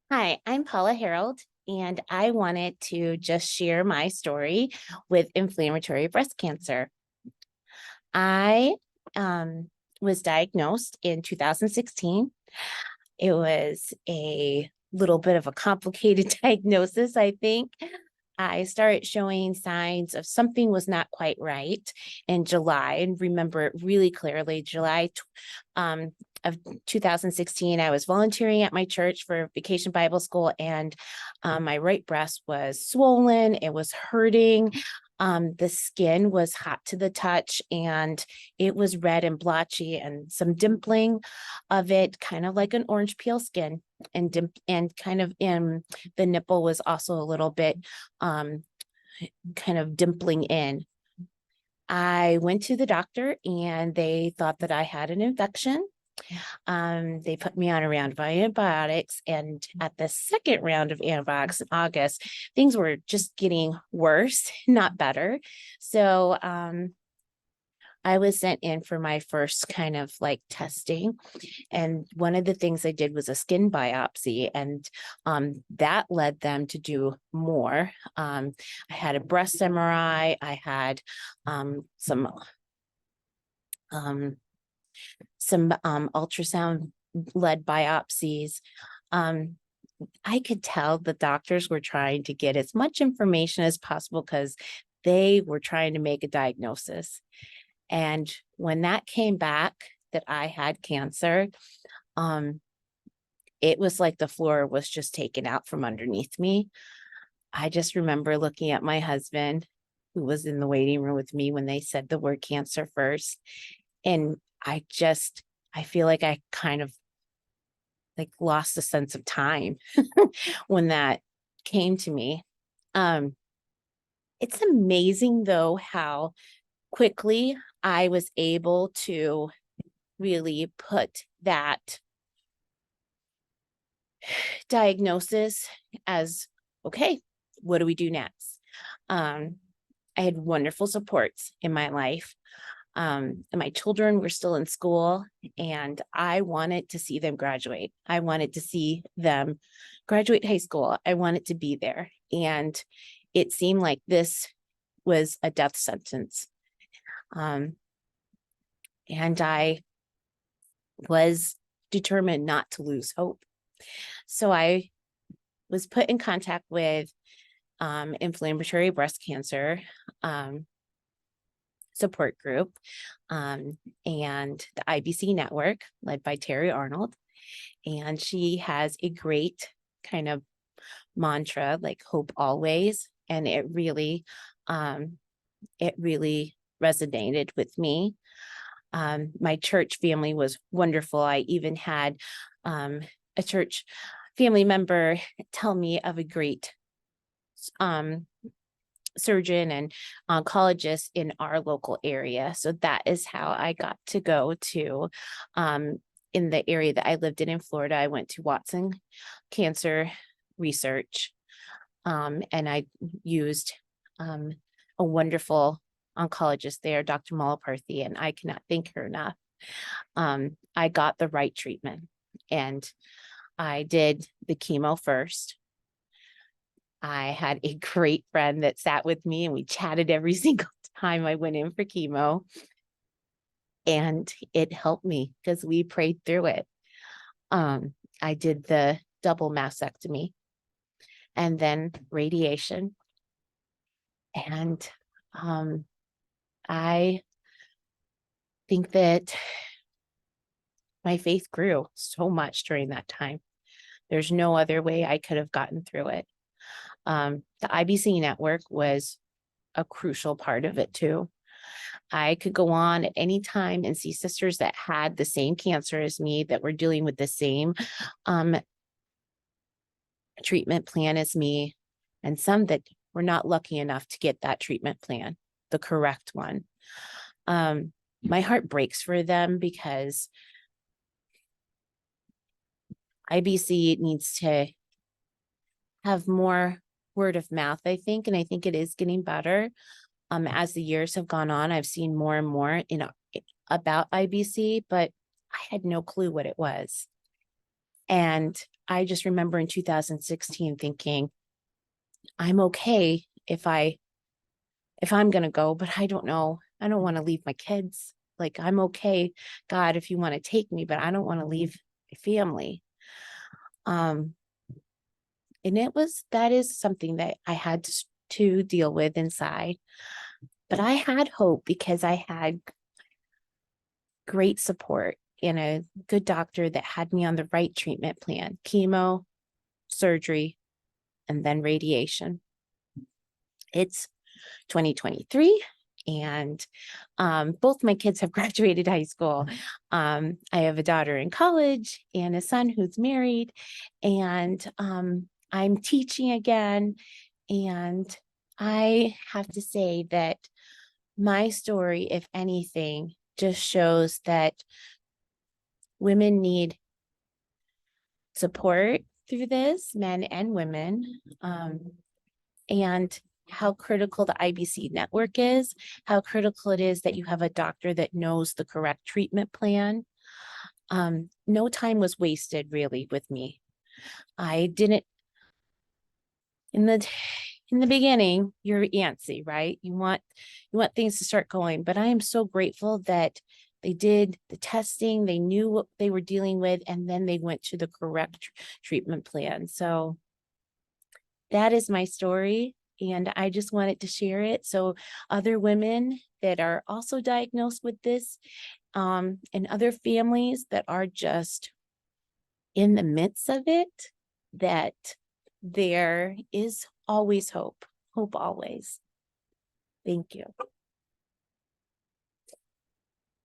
Hi, I'm Paula Harold, and I wanted to just share my story with inflammatory breast cancer. I was diagnosed in 2016. It was a little bit of a complicated diagnosis, I think. I started showing signs of something was not quite right in July, and remember it really clearly. Of 2016, I was volunteering at my church for Vacation Bible School, and my right breast was swollen. It was hurting. The skin was hot to the touch, and it was red and blotchy, and some dimpling of it, kind of like an orange peel skin, and kind of in the nipple was also a little bit um, kind of dimpling in. I went to the doctor and they thought that I had an infection. They put me on a round of antibiotics, and at the second round of antibiotics in August, things were just getting worse, not better. So I was sent in for my first kind of like testing. And one of the things I did was a skin biopsy, and that led them to do more. I had a breast MRI, I had some um, ultrasound led biopsies. Um, I could tell the doctors were trying to get as much information as possible because they were trying to make a diagnosis. And when that came back that I had cancer, um, it was like the floor was just taken out from underneath me. I just remember looking at my husband, who was in the waiting room with me when they said the word cancer first. And I feel like I kind of like lost a sense of time when that came to me. Um, it's amazing though how quickly I was able to really put that diagnosis as okay, what do we do next? Um, I had wonderful supports in my life. And my children were still in school, and I wanted to see them graduate. I wanted to see them graduate high school. I wanted to be there. And it seemed like this was a death sentence. Um, and I was determined not to lose hope. So I was put in contact with inflammatory breast cancer um, support group and the IBC network led by Terry Arnold. And she has a great kind of mantra like hope always. And it really resonated with me. My church family was wonderful. I even had a church family member tell me of a great um, surgeon and oncologist in our local area. So that is how I got to go to in the area that I lived in Florida. I went to Watson Cancer Research, and I used um, a wonderful oncologist there, Dr. Malaparthy, and I cannot thank her enough. I got the right treatment, and I did the chemo first. I had a great friend that sat with me and we chatted every single time I went in for chemo. And it helped me because we prayed through it. I did the double mastectomy and then radiation. And I think that my faith grew so much during that time. There's no other way I could have gotten through it. The IBC network was a crucial part of it too. I could go on at any time and see sisters that had the same cancer as me, that were dealing with the same um, treatment plan as me, and some that were not lucky enough to get that treatment plan, the correct one. My heart breaks for them because IBC needs to have more word of mouth, I think, and I think it is getting better. As the years have gone on, I've seen more and more about IBC, but I had no clue what it was. And I just remember in 2016 thinking, I'm okay if I'm going to go, but I don't know. I don't want to leave my kids. Like, I'm okay, God, if you want to take me, but I don't want to leave my family. And that is something that I had to deal with inside. But I had hope because I had great support and a good doctor that had me on the right treatment plan: chemo, surgery, and then radiation. It's 2023, and both my kids have graduated high school. I have a daughter in college and a son who's married, and I'm teaching again. And I have to say that my story, if anything, just shows that women need support through this, men and women, and how critical the IBC network is, how critical it is that you have a doctor that knows the correct treatment plan. No time was wasted really with me. I didn't, in the beginning, you're antsy, right? You want things to start going, but I am so grateful that they did the testing, they knew what they were dealing with, and then they went to the correct treatment plan. So that is my story, and I just wanted to share it so other women that are also diagnosed with this, and other families that are just in the midst of it, that there is always hope. Hope always. Thank you.